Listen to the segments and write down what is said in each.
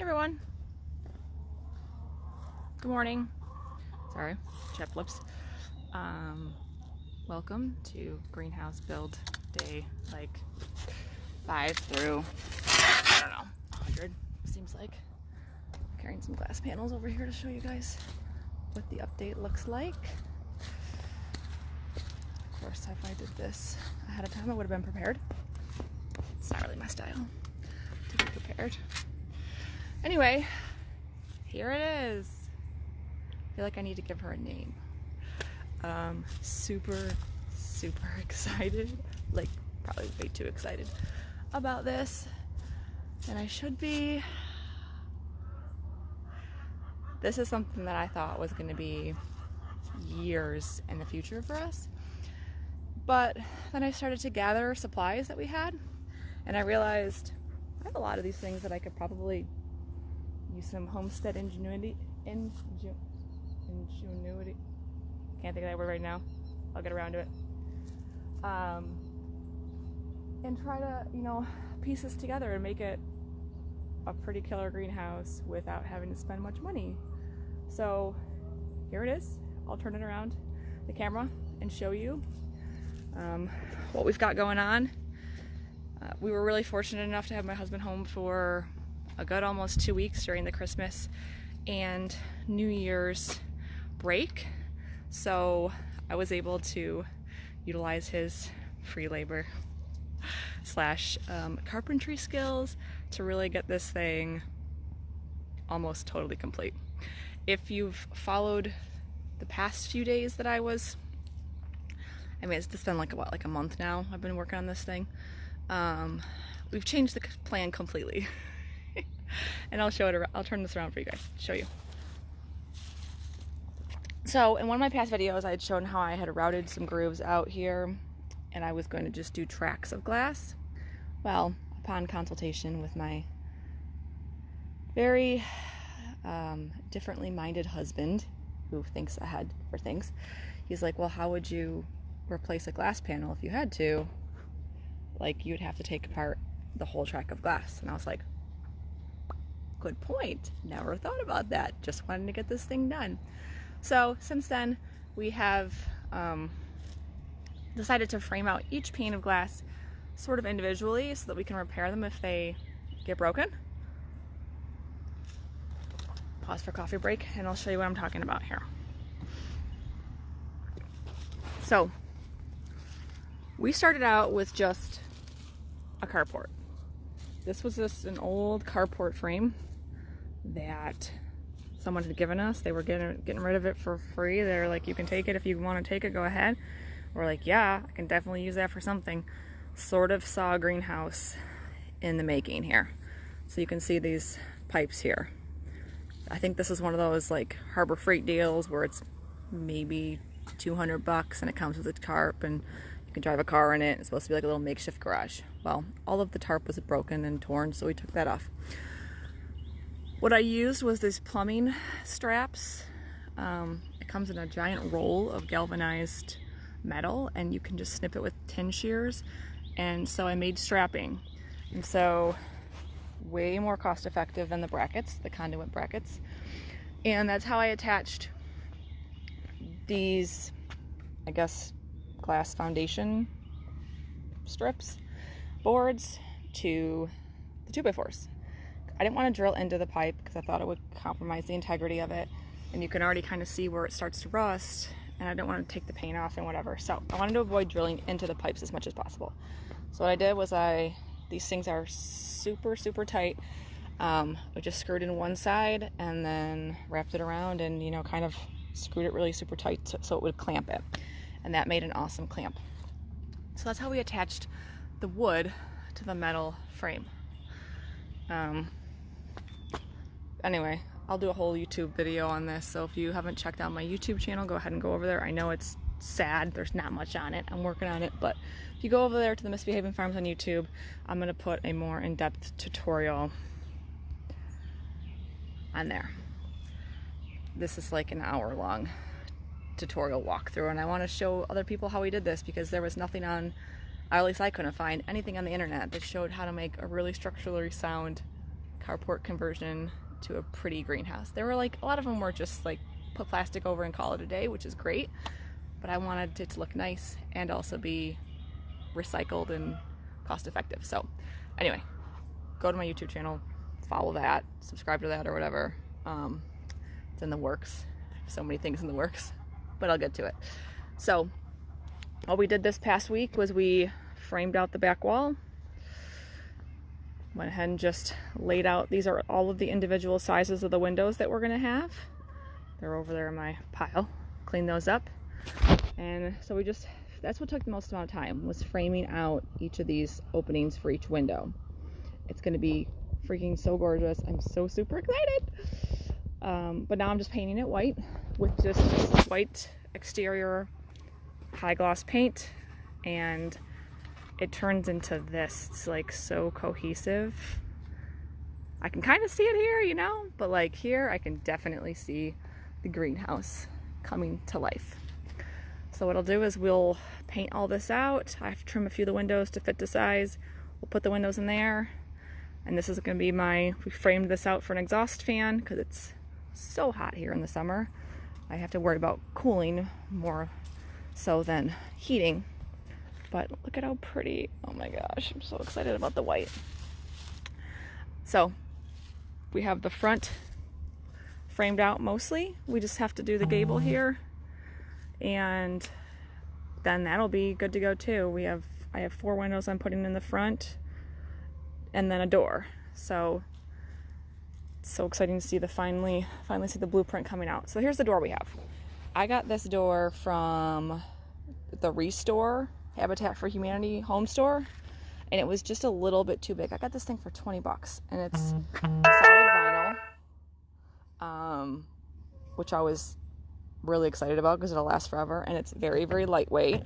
Hey everyone. Good morning. Sorry, chapped lips. Welcome to greenhouse build day like 5 through, I don't know, 100 seems like. I'm carrying some glass panels over here to show you guys what the update looks like. Of course, if I did this ahead of time, I would have been prepared. It's not really my style to be prepared. Anyway, here it is. I feel like I need to give her a name. Super excited, like probably way too excited about this, and I should be. This is something that I thought was going to be years in the future for us, but then I started to gather supplies that we had, and I realized I have a lot of these things that I could probably use some homestead ingenuity. Can't think of that word right now. I'll get around to it. And try to, piece this together and make it a pretty killer greenhouse without having to spend much money. So here it is. I'll turn it around the camera and show you what we've got going on. We were really fortunate enough to have my husband home for a good almost 2 weeks during the Christmas and New Year's break. So I was able to utilize his free labor / carpentry skills to really get this thing almost totally complete. If you've followed the past few days that it's been like a month now I've been working on this thing. We've changed the plan completely. And I'll turn this around for you guys, show you. So in one of my past videos, I had shown how I had routed some grooves out here and I was going to just do tracks of glass. Well, upon consultation with my very differently minded husband, who thinks ahead for things, he's like, well, how would you replace a glass panel if you had to? Like, you'd have to take apart the whole track of glass. And I was like, good point. Never thought about that. Just wanted to get this thing done. So since then, we have decided to frame out each pane of glass sort of individually so that we can repair them if they get broken. Pause for coffee break, and I'll show you what I'm talking about here. So we started out with just a carport. This was just an old carport frame that someone had given us. They were getting rid of it for free. They're like, you can take it if you want to take it, go ahead. We're like, yeah, I can definitely use that for something. Sort of saw a greenhouse in the making here. So you can see these pipes here. I think this is one of those like Harbor Freight deals where it's maybe $200 and it comes with a tarp and you can drive a car in it. It's supposed to be like a little makeshift garage. Well, all of the tarp was broken and torn, so we took that off. What I used was these plumbing straps. It comes in a giant roll of galvanized metal and you can just snip it with tin shears. And so I made strapping. And so way more cost effective than the brackets, the conduit brackets. And that's how I attached these, I guess, glass foundation strips, boards to the 2x4s. I didn't want to drill into the pipe because I thought it would compromise the integrity of it, and you can already kind of see where it starts to rust, and I don't want to take the paint off and whatever. So I wanted to avoid drilling into the pipes as much as possible. So what I did was these things are super tight. I just screwed in one side and then wrapped it around and kind of screwed it really super tight so it would clamp it, and that made an awesome clamp. So that's how we attached the wood to the metal frame. Anyway, I'll do a whole YouTube video on this, so if you haven't checked out my YouTube channel, go ahead and go over there. I know it's sad, there's not much on it, I'm working on it, but if you go over there to the Ms.Beehaven Farms on YouTube, I'm going to put a more in-depth tutorial on there. This is like an hour-long tutorial walkthrough, and I want to show other people how we did this because there was nothing on, or at least I couldn't find anything on the internet that showed how to make a really structurally sound carport conversion to a pretty greenhouse. There were like, a lot of them were just like put plastic over and call it a day, which is great, but I wanted it to look nice and also be recycled and cost effective. So anyway, go to my YouTube channel, follow that, subscribe to that or whatever. It's in the works. So many things in the works, but I'll get to it. So what we did this past week was we framed out the back wall. Went ahead and just laid out, these are all of the individual sizes of the windows that we're gonna have. They're over there in my pile. Clean those up. And so we just, that's what took the most amount of time, was framing out each of these openings for each window. It's gonna be freaking so gorgeous. I'm so super excited. But now I'm just painting it white with just white exterior high gloss paint, and it turns into this. It's like so cohesive. I can kind of see it here, you know, but like here I can definitely see the greenhouse coming to life. So what I'll do is we'll paint all this out. I have to trim a few of the windows to fit the size. We'll put the windows in there, and this is going to be we framed this out for an exhaust fan because it's so hot here in the summer. I have to worry about cooling more so than heating. But look at how pretty. Oh my gosh, I'm so excited about the white. So we have the front framed out mostly. We just have to do the gable here, and then that'll be good to go too. I have 4 windows I'm putting in the front and then a door. So it's so exciting to see finally see the blueprint coming out. So here's the door we have. I got this door from the Restore Habitat for Humanity home store, and it was just a little bit too big. I got this thing for 20 bucks, and it's solid vinyl, which I was really excited about because it'll last forever, and it's very, very lightweight,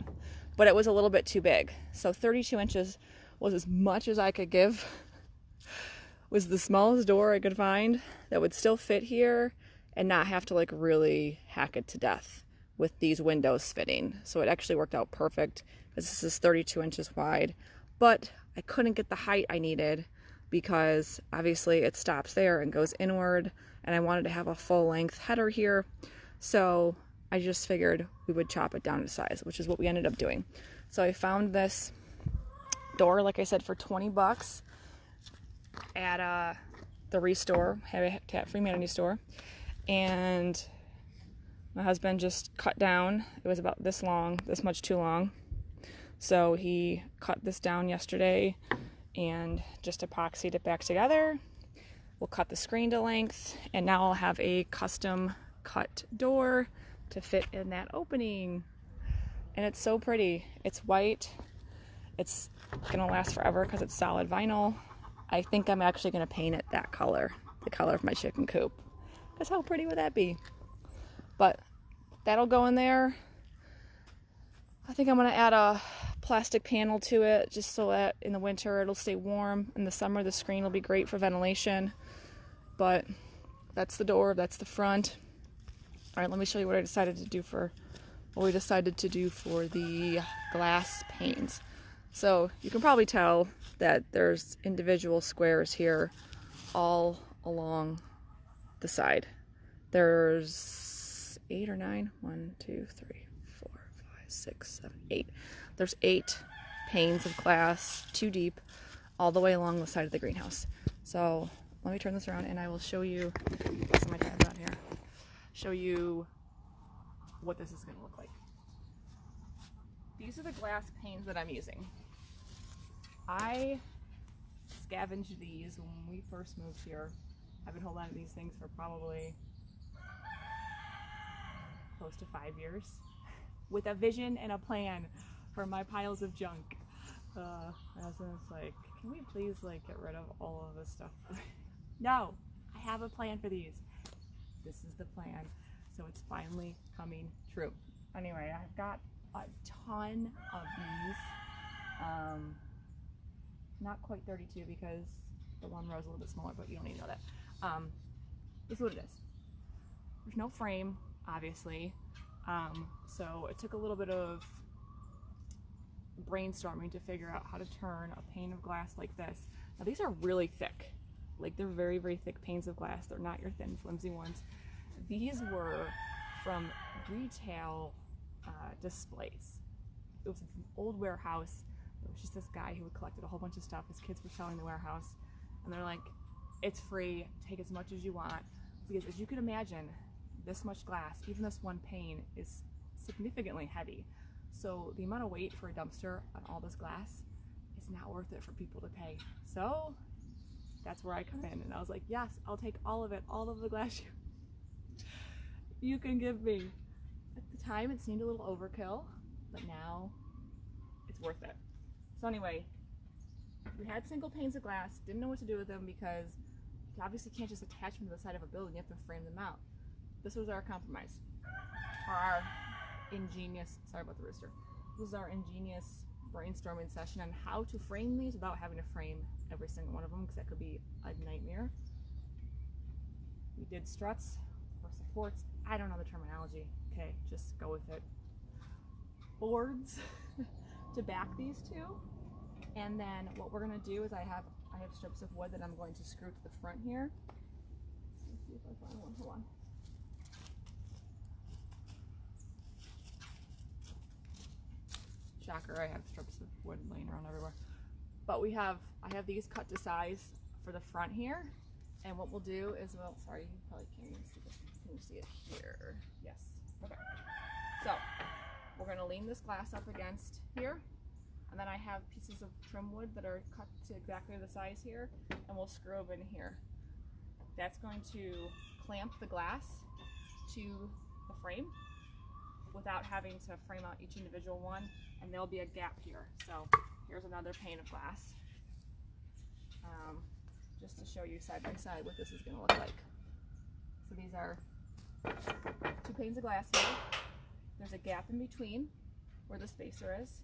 but it was a little bit too big. So 32 inches was as much as I could give. Was the smallest door I could find that would still fit here and not have to like really hack it to death with these windows fitting. So it actually worked out perfect because this is 32 inches wide, but I couldn't get the height I needed because obviously it stops there and goes inward, and I wanted to have a full length header here. So I just figured we would chop it down to size, which is what we ended up doing. So I found this door, like I said, for 20 bucks at the Restore Habitat for Humanity store, and my husband just cut down. It was about this long, this much too long. So he cut this down yesterday and just epoxied it back together. We'll cut the screen to length, and now I'll have a custom cut door to fit in that opening. And it's so pretty. It's white. It's gonna last forever because it's solid vinyl. I think I'm actually gonna paint it that color, the color of my chicken coop. Because how pretty would that be? But that'll go in there. I think I'm gonna add a plastic panel to it just so that in the winter it'll stay warm. In the summer the screen will be great for ventilation. But that's the door, that's the front. All right, let me show you what we decided to do for the glass panes. So you can probably tell that there's individual squares here all along the side. There's 8 or 9. 1, 2, 3, 4, 5, 6, 7, 8. There's 8 panes of glass, 2 deep, all the way along the side of the greenhouse. So let me turn this around and I will show you, get my tabs out here, show you what this is going to look like. These are the glass panes that I'm using. I scavenged these when we first moved here. I've been holding on to these things for probably close to 5 years with a vision and a plan for my piles of junk. My husband's like, can we please like get rid of all of this stuff? No, I have a plan for these. This is the plan. So it's finally coming true. Anyway, I've got a ton of these. Not quite 32 because the one row is a little bit smaller, but you don't need to know that. This is what it is. There's no frame, obviously. So it took a little bit of brainstorming to figure out how to turn a pane of glass like this. Now these are really thick. like they're very, very thick panes of glass. They're not your thin, flimsy ones. These were from retail displays. It was an old warehouse. There was just this guy who had collected a whole bunch of stuff. His kids were selling the warehouse, and they're like, it's free, take as much as you want. Because as you can imagine, this much glass, even this one pane, is significantly heavy. So the amount of weight for a dumpster on all this glass is not worth it for people to pay. So that's where I come in, and I was like, yes, I'll take all of it, all of the glass you can give me. At the time, it seemed a little overkill, but now it's worth it. So anyway, we had single panes of glass, didn't know what to do with them because you obviously can't just attach them to the side of a building, you have to frame them out. This was our compromise, or our ingenious, sorry about the rooster, this was our ingenious brainstorming session on how to frame these without having to frame every single one of them, because that could be a nightmare. We did struts or supports, I don't know the terminology, okay, just go with it. Boards to back these two, and then what we're gonna do is I have strips of wood that I'm going to screw to the front here. Let's see if I find one, hold on. Shocker, I have strips of wood laying around everywhere. But I have these cut to size for the front here, and what we'll do is, well, sorry, you probably can't even see this. Can you see it here? Yes, okay. So, we're gonna lean this glass up against here, and then I have pieces of trim wood that are cut to exactly the size here, and we'll screw them in here. That's going to clamp the glass to the frame without having to frame out each individual one, and there'll be a gap here. So here's another pane of glass, just to show you side by side what this is going to look like. So these are 2 panes of glass here. There's a gap in between where the spacer is,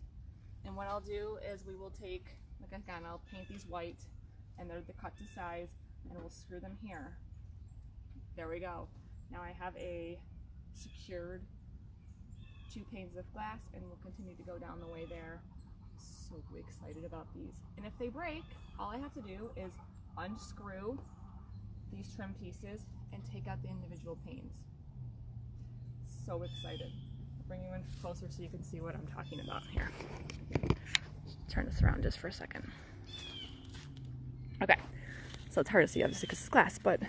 and what I'll do is we will take, like again, I'll paint these white, and they're the cut to size, and we'll screw them here. There we go. Now I have a secured 2 panes of glass, and we'll continue to go down the way there. So excited about these. And if they break, all I have to do is unscrew these trim pieces and take out the individual panes. So excited. I'll bring you in closer so you can see what I'm talking about here. Turn this around just for a second. Okay, so it's hard to see obviously because it's glass, but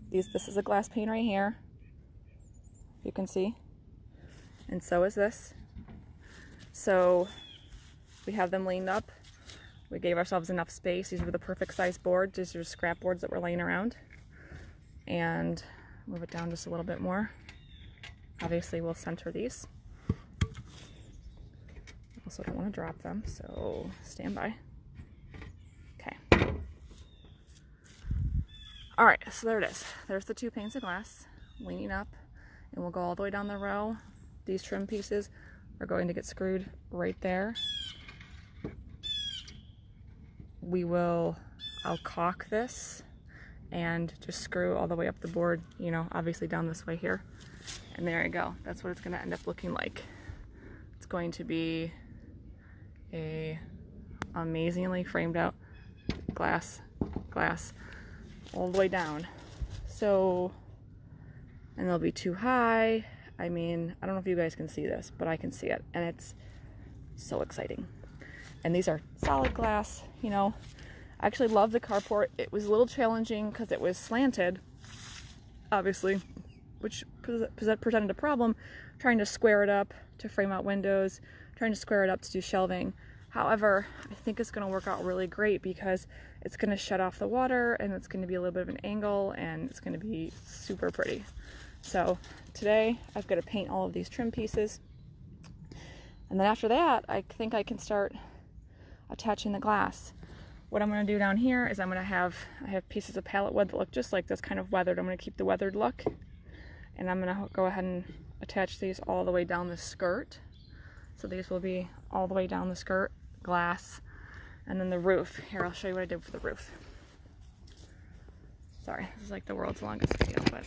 this is a glass pane right here. You can see. And so is this. So we have them leaned up. We gave ourselves enough space. These were the perfect size boards. These are scrap boards that were laying around. And move it down just a little bit more. Obviously we'll center these. Also don't want to drop them, so stand by. Okay. All right, so there it is. There's the 2 panes of glass leaning up, and we'll go all the way down the row. These trim pieces are going to get screwed right there. I'll caulk this and just screw all the way up the board, you know, obviously down this way here. And there you go. That's what it's going to end up looking like. It's going to be a amazingly framed out glass all the way down. So, and they'll be too high. I mean, I don't know if you guys can see this, but I can see it, and it's so exciting. And these are solid glass, you know. I actually love the carport. It was a little challenging because it was slanted, obviously, which presented a problem trying to square it up to frame out windows, trying to square it up to do shelving. However, I think it's going to work out really great because it's going to shut off the water, and it's going to be a little bit of an angle, and it's going to be super pretty. So today I've got to paint all of these trim pieces, and then after that I think I can start attaching the glass. What I'm going to do down here is I have pieces of pallet wood that look just like this, kind of weathered. I'm going to keep the weathered look, and I'm going to go ahead and attach these all the way down the skirt. So these will be all the way down the skirt, glass, and then the roof. Here, I'll show you what I did for the roof. Sorry, this is like the world's longest video, but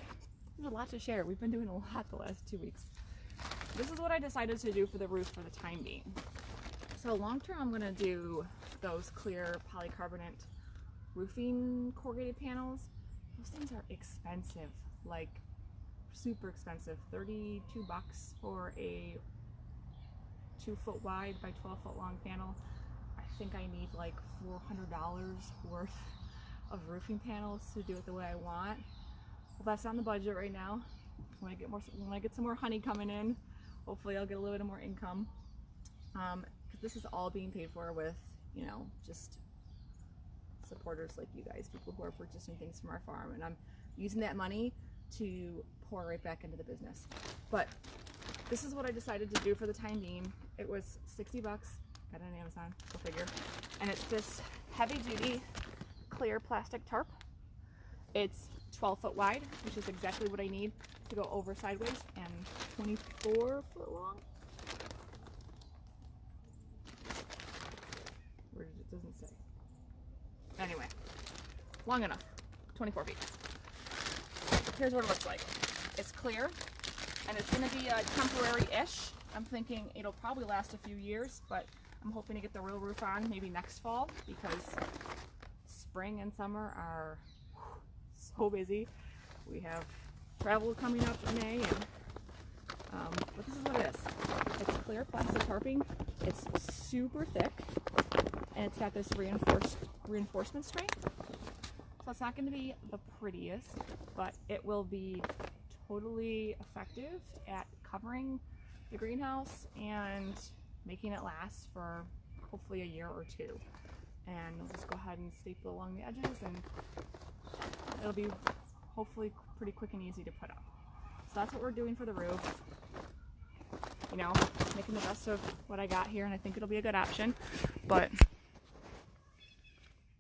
there's a lot to share. We've been doing a lot the last 2 weeks. This is what I decided to do for the roof for the time being. So long term, I'm going to do those clear polycarbonate roofing corrugated panels. Those things are expensive, like super expensive. 32 bucks for a 2-foot wide by 12-foot long panel. I think I need like $400 worth of roofing panels to do it the way I want. Well, that's not in the budget right now. When I get some more honey coming in, hopefully I'll get a little bit more income. Because this is all being paid for with, you know, just supporters like you guys, people who are purchasing things from our farm, and I'm using that money to pour right back into the business. But this is what I decided to do for the time being. It was 60 bucks, got it on Amazon, go figure. And it's this heavy duty clear plastic tarp. It's 12-foot wide, which is exactly what I need to go over sideways, and 24-foot long. Where did it doesn't say. Anyway, long enough, 24 feet. Here's what it looks like. It's clear, and it's gonna be temporary-ish. I'm thinking it'll probably last a few years, but I'm hoping to get the real roof on maybe next fall, because spring and summer are so busy. We have travel coming up in May, and but this is what it is. It's clear plastic tarping. It's super thick, and it's got this reinforcement strength. So it's not going to be the prettiest, but it will be totally effective at covering the greenhouse and making it last for hopefully a year or two. And we'll just go ahead and staple along the edges, and it'll be hopefully pretty quick and easy to put up. So that's what we're doing for the roof. You know, making the best of what I got here, and I think it'll be a good option. But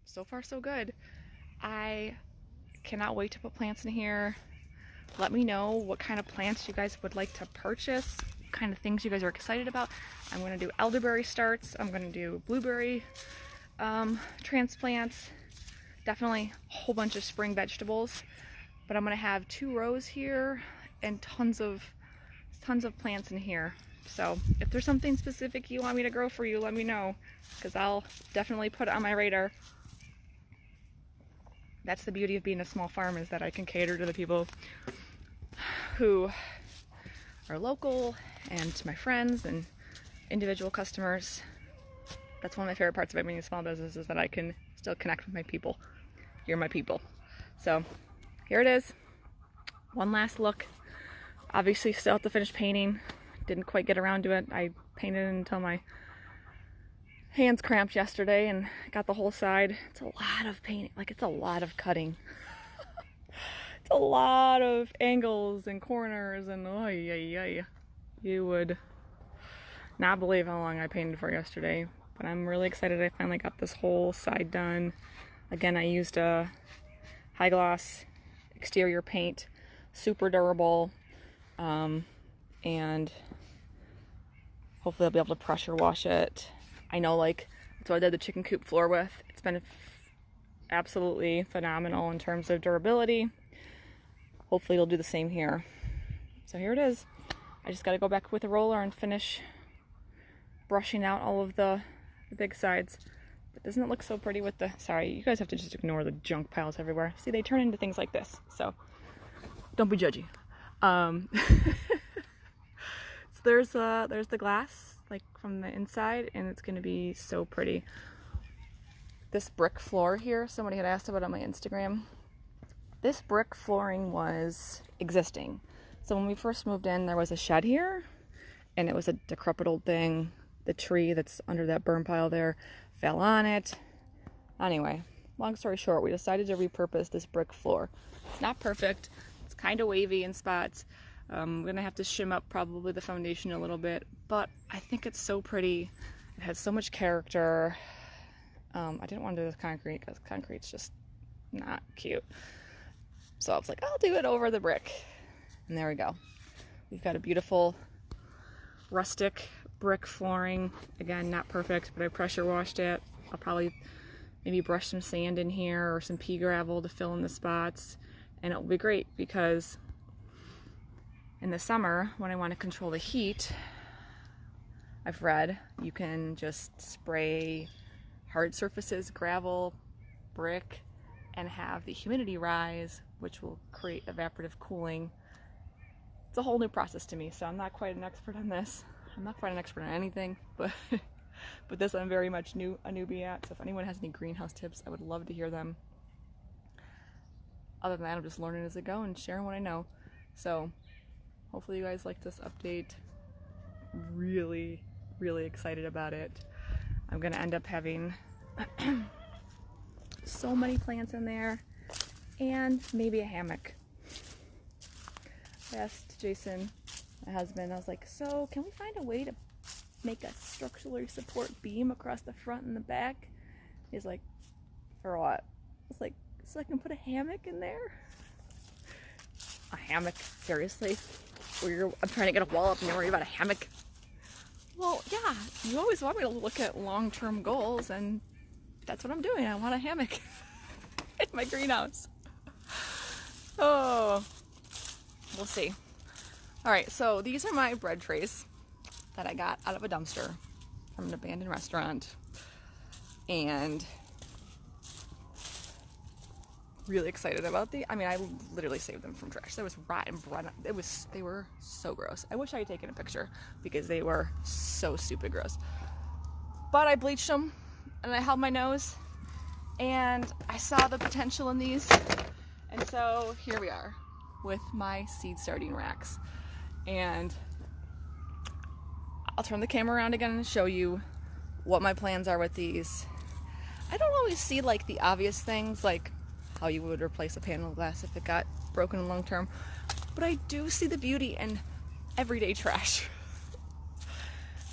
so far so good. I cannot wait to put plants in here. Let me know what kind of plants you guys would like to purchase, what kind of things you guys are excited about. I'm going to do elderberry starts. I'm going to do blueberry transplants. Definitely a whole bunch of spring vegetables. But I'm going to have 2 rows here and tons of plants in here. So if there's something specific you want me to grow for you, let me know, because I'll definitely put it on my radar. That's the beauty of being a small farm, is that I can cater to the people who are local and to my friends and individual customers. That's one of my favorite parts about being a small business, is that I can still connect with my people. You're my people. So here it is. One last look. Obviously still have to finish painting. Didn't quite get around to it. I painted until my hands cramped yesterday and got the whole side. It's a lot of painting, like it's a lot of cutting. It's a lot of angles and corners, and oh yeah, you would not believe how long I painted for yesterday. But I'm really excited I finally got this whole side done. Again, I used a high gloss exterior paint, super durable, and hopefully I'll be able to pressure wash it. I know, like, that's what I did the chicken coop floor with. It's been absolutely phenomenal in terms of durability. Hopefully it'll do the same here. So here it is. I just got to go back with a roller and finish brushing out all of the big sides. But doesn't it look so pretty with the... Sorry, you guys have to just ignore the junk piles everywhere. See, they turn into things like this, so don't be judgy. So there's the glass, like from the inside, and it's going to be so pretty. This brick floor here, somebody had asked about it on my Instagram. This brick flooring was existing. So when we first moved in, there was a shed here, and it was a decrepit old thing. The tree that's under that burn pile there fell on it. Anyway, long story short, we decided to repurpose this brick floor. It's not perfect. It's kind of wavy in spots. I'm going to have to shim up probably the foundation a little bit, but I think it's so pretty. It has so much character. I didn't want to do this concrete because concrete's just not cute. So I was like, I'll do it over the brick. And there we go. We've got a beautiful rustic brick flooring. Again, not perfect, but I pressure washed it. I'll probably maybe brush some sand in here or some pea gravel to fill in the spots. And it will be great because in the summer, when I want to control the heat, I've read you can just spray hard surfaces, gravel, brick, and have the humidity rise, which will create evaporative cooling. It's a whole new process to me, so I'm not quite an expert on this. I'm not quite an expert on anything, but but this I'm very much a newbie at. So if anyone has any greenhouse tips, I would love to hear them. Other than that, I'm just learning as I go and sharing what I know. So hopefully you guys like this update. Really, really excited about it. I'm gonna end up having so many plants in there, and maybe a hammock. I asked Jason, my husband, I was like, so can we find a way to make a structurally support beam across the front and the back? He's like, for what? I was like, so I can put a hammock in there? A hammock? Seriously? I'm trying to get a wall up and you're worried about a hammock? Well, yeah, you always want me to look at long-term goals, and that's what I'm doing. I want a hammock in my greenhouse. Oh, we'll see. All right, so these are my bread trays that I got out of a dumpster from an abandoned restaurant, and really excited about I mean, I literally saved them from trash. There was rotten bread. They were so gross. I wish I had taken a picture because they were so stupid gross. But I bleached them and I held my nose and I saw the potential in these. And so here we are with my seed starting racks. And I'll turn the camera around again and show you what my plans are with these. I don't always see like the obvious things, like how you would replace a panel of glass if it got broken in long term, but I do see the beauty in everyday trash.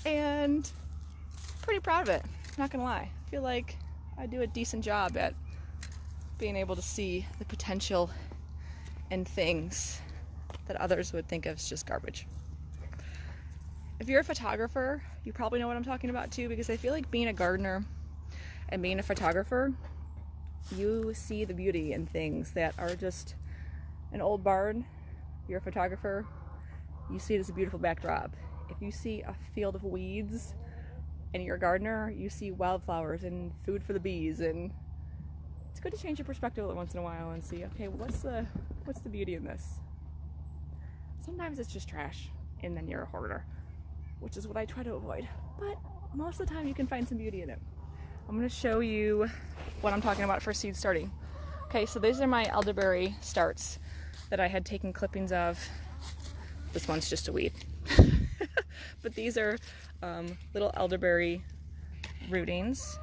And I'm pretty proud of it, not gonna lie. I feel like I do a decent job at being able to see the potential in things that others would think of as just garbage. If you're a photographer, you probably know what I'm talking about too, because I feel like being a gardener and being a photographer, you see the beauty in things that are just an old barn. If you're a photographer, you see it as a beautiful backdrop. If you see a field of weeds and you're a gardener, you see wildflowers and food for the bees, and it's good to change your perspective once in a while and see, okay, what's the beauty in this? Sometimes it's just trash and then you're a hoarder, which is what I try to avoid, but most of the time you can find some beauty in it. I'm going to show you what I'm talking about for seed starting. Okay, so these are my elderberry starts that I had taken clippings of. This one's just a weed. But these are little elderberry rootings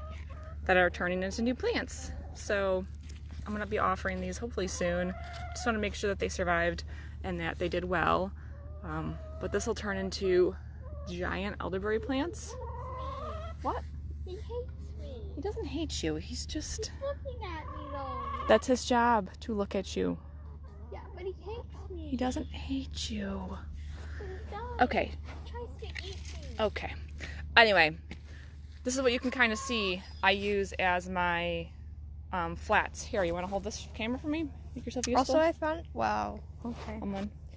that are turning into new plants. So I'm going to be offering these hopefully soon. Just want to make sure that they survived and that they did well. But this will turn into giant elderberry plants. What? He hates me. He doesn't hate you. He's He's looking at me though. That's his job, to look at you. Yeah, but he hates me. He doesn't hate you. But he does. Okay. He tries to eat me. Okay. Anyway, this is what you can kind of see I use as my flats. Here, you want to hold this camera for me? Make yourself useful? Also, I found... Wow. Okay.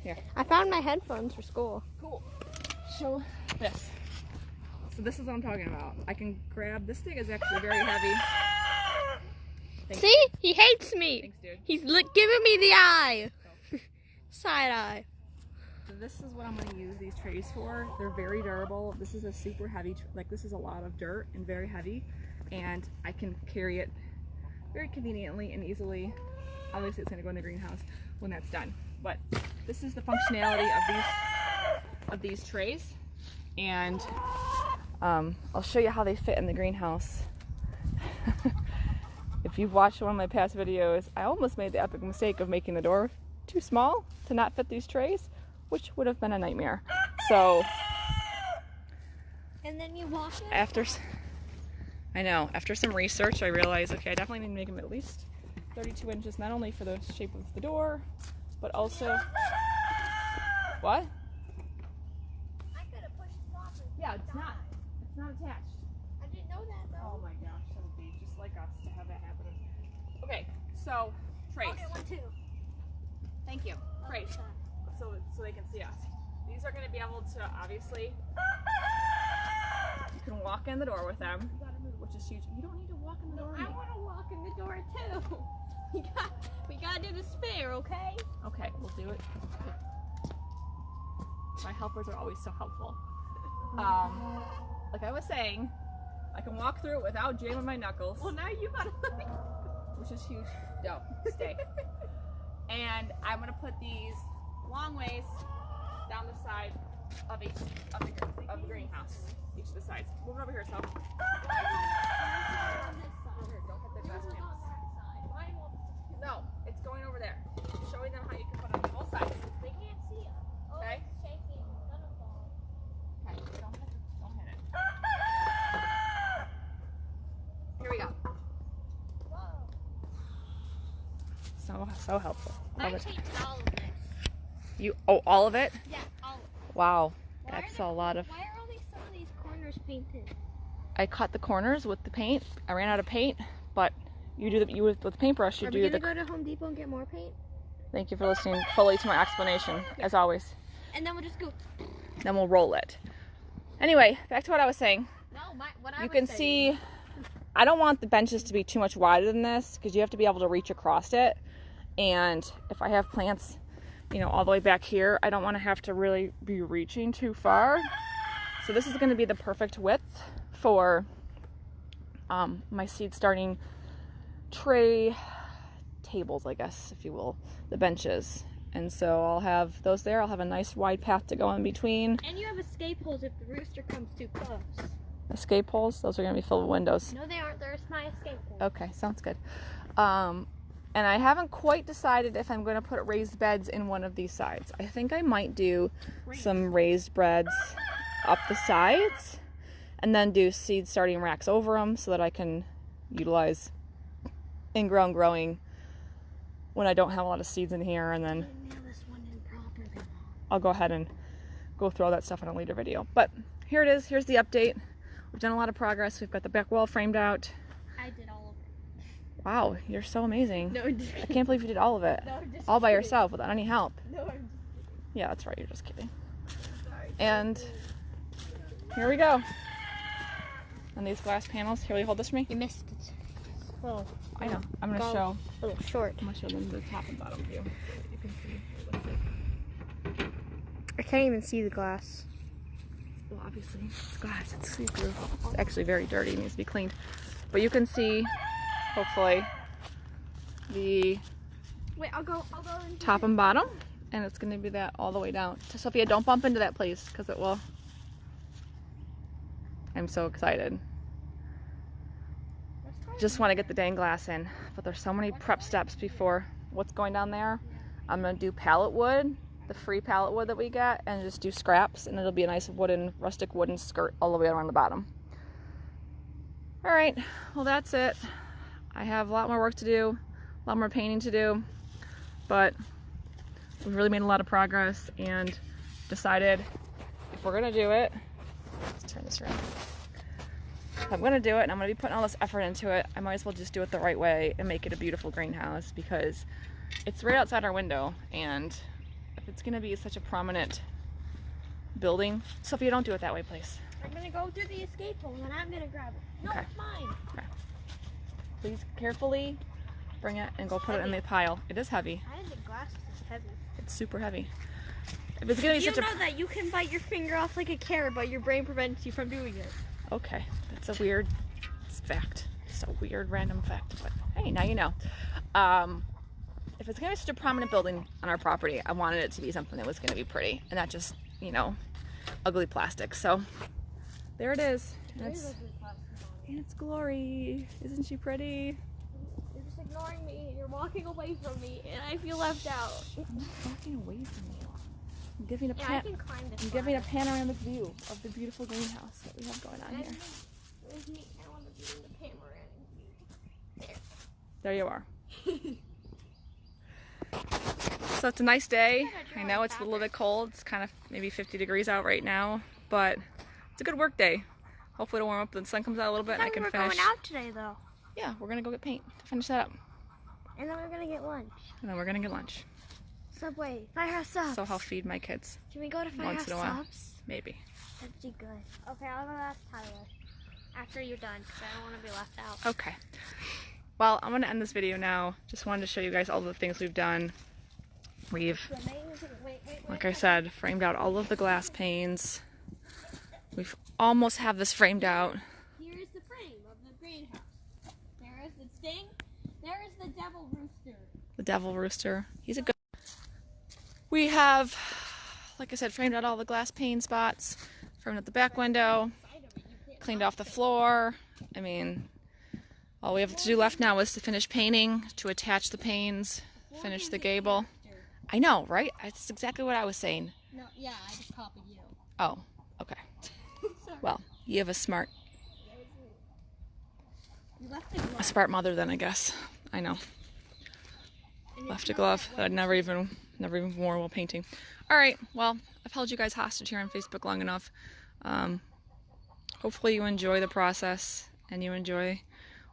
Here. I found my headphones for school. Cool. Show this. So this is what I'm talking about. I can grab, this thing is actually very heavy. Thanks. See? He hates me. Thanks, dude. He's giving me the eye. Side eye. So this is what I'm going to use these trays for. They're very durable. This is a super heavy, like this is a lot of dirt and very heavy. And I can carry it very conveniently and easily. Obviously it's going to go in the greenhouse when that's done. But this is the functionality of these trays. And I'll show you how they fit in the greenhouse. If you've watched one of my past videos, I almost made the epic mistake of making the door too small to not fit these trays, which would have been a nightmare. So, and then you walk it? After some research, I realized, okay, I definitely need to make them at least 32 inches, not only for the shape of the door, but also, what? I could have pushed it off. Yeah, it's not attached. I didn't know that though. Oh my gosh, that would be just like us to have that happen. Okay, so trays. Okay, one, two. Thank you. Trays. So they can see us. These are going to be able to obviously you can walk in the door with them, which is huge. You don't need to walk in the door. I want to walk in the door too. We gotta do the spare, okay? Okay, we'll do it. My helpers are always so helpful. Like I was saying, I can walk through it without jamming my knuckles. Well, now you gotta. Which is huge. No, stay. And I'm gonna put these long ways down the side of the greenhouse. Each of the sides. Move it over here, so. Over here, don't hit the glass panels. No, it's going over there. Showing them how you can put it on both sides. They can't see it. Oh, Okay. it's shaking. It's gonna fall. Okay, don't hit it. Here we go. Whoa. So helpful. I painted all of this. All of it? Yeah, all of it. Wow, Why that's are a lot of. Why are only some of these corners painted? I cut the corners with the paint. I ran out of paint, but with the paintbrush. Are we gonna go to Home Depot and get more paint? Thank you for listening fully to my explanation, as always. And then we'll just go. Then we'll roll it. Anyway, back to what I was saying. No, what I You was can saying. see, I don't want the benches to be too much wider than this because you have to be able to reach across it. And if I have plants, all the way back here, I don't want to have to really be reaching too far. So this is going to be the perfect width for my seed starting tray tables, I guess, if you will, the benches. And so I'll have those there. I'll have a nice wide path to go in between. And you have escape holes if the rooster comes too close. Escape holes? Those are going to be filled with windows. No, they aren't. There's my escape hole. Okay, sounds good. And I haven't quite decided if I'm going to put raised beds in one of these sides. I think I might do some raised beds up the sides and then do seed starting racks over them so that I can utilize in-ground growing when I don't have a lot of seeds in here, and then I'll go ahead and go through all that stuff in a later video. But here it is. Here's the update. We've done a lot of progress. We've got the back wall framed out. I did all of it. Wow, you're so amazing. No, I'm just I can't believe you did all of it. No, I'm just all by kidding. yourself without any help. No, I'm just kidding. Yeah, that's right. You're just kidding. Sorry. And here we go. And these glass panels. Here, will you hold this for me? You missed it. Well, I know. I'm going to go show. a little short. I'm going to show them the top and bottom view. You can see. Let's see. I can't even see the glass. Well, obviously, it's glass. It's see-through. It's actually very dirty. It needs to be cleaned. But you can see, hopefully, the Wait, I'll go into top and bottom. And it's going to be that all the way down. So, Sophia, don't bump into that, please, because it will. I'm so excited. Just want to get the dang glass in. But there's so many prep steps before what's going down there. I'm going to do pallet wood, the free pallet wood that we get, and just do scraps, and it'll be a nice rustic wooden skirt all the way around the bottom. All right, well, that's it. I have a lot more work to do, a lot more painting to do, but we've really made a lot of progress and decided if we're gonna do it, let's turn this around. If I'm gonna do it and I'm gonna be putting all this effort into it, I might as well just do it the right way and make it a beautiful greenhouse, because it's right outside our window, and if it's gonna be such a prominent building, Sophia, don't do it that way, please. I'm gonna go through the escape hole and I'm gonna grab it. No, Okay. it's mine. Okay. Please carefully bring it and go put it in the pile. It is heavy. I didn't think glass was heavy. It's super heavy. If it's gonna be You such know that you can bite your finger off like a carrot, but your brain prevents you from doing it. Okay, that's a weird fact. Just a weird random fact, but hey, now you know. If it's gonna be such a prominent building on our property, I wanted it to be something that was gonna be pretty and not just, ugly plastic. So there it is. And it's Glory. Isn't she pretty? You're just ignoring me. You're walking away from me, and I feel left out. I'm not walking away from you. I'm giving a Yeah, I can climb this. I'm giving a panoramic view of the beautiful greenhouse that we have going on here. There's me. I want to be in the panoramic view. There. There you are. So it's a nice day. I know it's a little bit cold. It's kind of maybe 50 degrees out right now, but it's a good work day. Hopefully it'll warm up when the sun comes out a little bit and I can we're finish. going out today, though. Yeah, we're gonna go get paint to finish that up. And then we're gonna get lunch. And then we're gonna get lunch. Subway, Firehouse Subs. So I'll feed my kids. Can we go to Firehouse Once in a while. Subs? Maybe. That'd be good. Okay, I'll go ask Tyler after you're done because I don't want to be left out. Okay. Well, I'm going to end this video now. Just wanted to show you guys all the things we've done. We've, like I said, framed out all of the glass panes. We've almost have this framed out. Here is the frame of the greenhouse. There is the thing. There is the devil rooster. The devil rooster. He's a good. We have, like I said, framed out all the glass pane spots, framed out the back window, cleaned off the floor. I mean, all we have to do left now is to finish painting, to attach the panes, finish the gable. I know, right? That's exactly what I was saying. No, yeah, I just copied you. Oh, okay. Well, you have a smart mother then, I guess. I know. Left a glove that I'd never even wore while painting. All right, well, I've held you guys hostage here on Facebook long enough. Hopefully you enjoy the process and you enjoy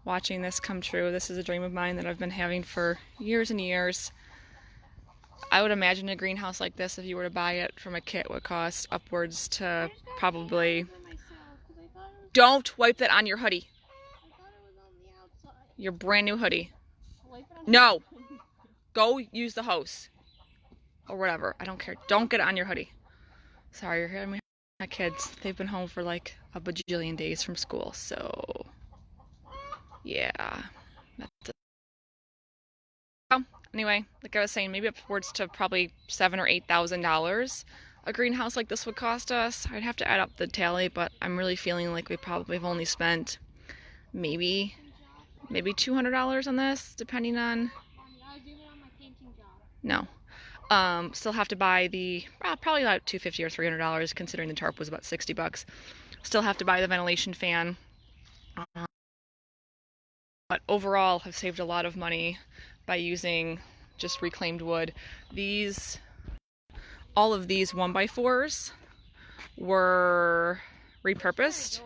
watching this come true. This is a dream of mine that I've been having for years and years. I would imagine a greenhouse like this, if you were to buy it from a kit, would cost upwards to probably... Don't wipe that on your hoodie. I thought it was on the outside. Your brand new hoodie. Wipe it on No! Go use the hose. Or whatever. I don't care. Don't get it on your hoodie. Sorry, you're hearing me. My kids, they've been home for like a bajillion days from school, so... Yeah. Anyway, like I was saying, maybe upwards to probably $7,000 or $8,000 a greenhouse like this would cost us. I'd have to add up the tally, but I'm really feeling like we probably have only spent maybe $200 on this, depending on... No. Still have to buy the, probably about $250 or $300, considering the tarp was about $60. Still have to buy the ventilation fan. But overall, have saved a lot of money by using just reclaimed wood. All of these 1x4s were repurposed.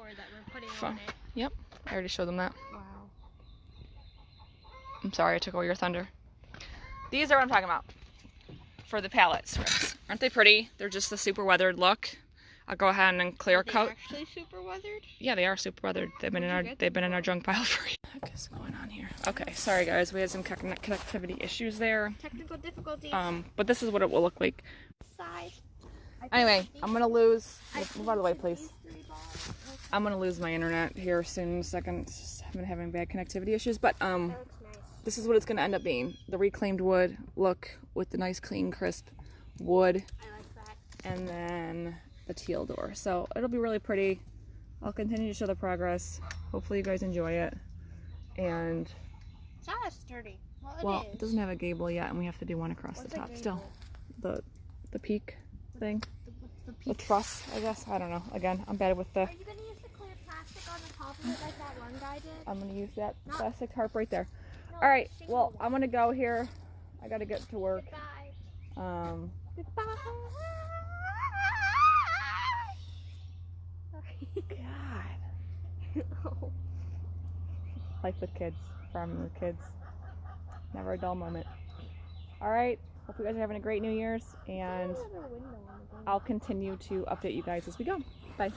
Yep, I already showed them that. Wow. I'm sorry I took away your thunder. These are what I'm talking about for the pallet strips. Aren't they pretty? They're just a super weathered look. I'll go ahead and clear coat. Actually super weathered? Yeah, they are super weathered. They've been in our junk pile for years. What is going on here? Okay, sorry guys, we had some connectivity issues there. Technical difficulties. But this is what it will look like. Side. Anyway, I'm gonna lose. Move out of the way, please. I'm gonna lose my internet here soon in a second. I've been having bad connectivity issues, but That looks nice. this is what it's gonna end up being: the reclaimed wood look with the nice, clean, crisp wood, I like that. and then the teal door. So it'll be really pretty. I'll continue to show the progress. Hopefully you guys enjoy it. And It's not as sturdy. well, it doesn't have a gable yet, and we have to do one across the top still. The peak thing. The truss, I guess. I don't know. Again, I'm bad with the... Are you going to use the clear plastic on the top of it like that one guy did? I'm going to use that plastic tarp right there. No, Alright, shingle well, one. I'm going to go here. I got to get to work. Goodbye. Goodbye. God. Oh. Life with kids. Farming with kids. Never a dull moment. Alright, hope you guys are having a great New Year's, and I'll continue to update you guys as we go. Bye.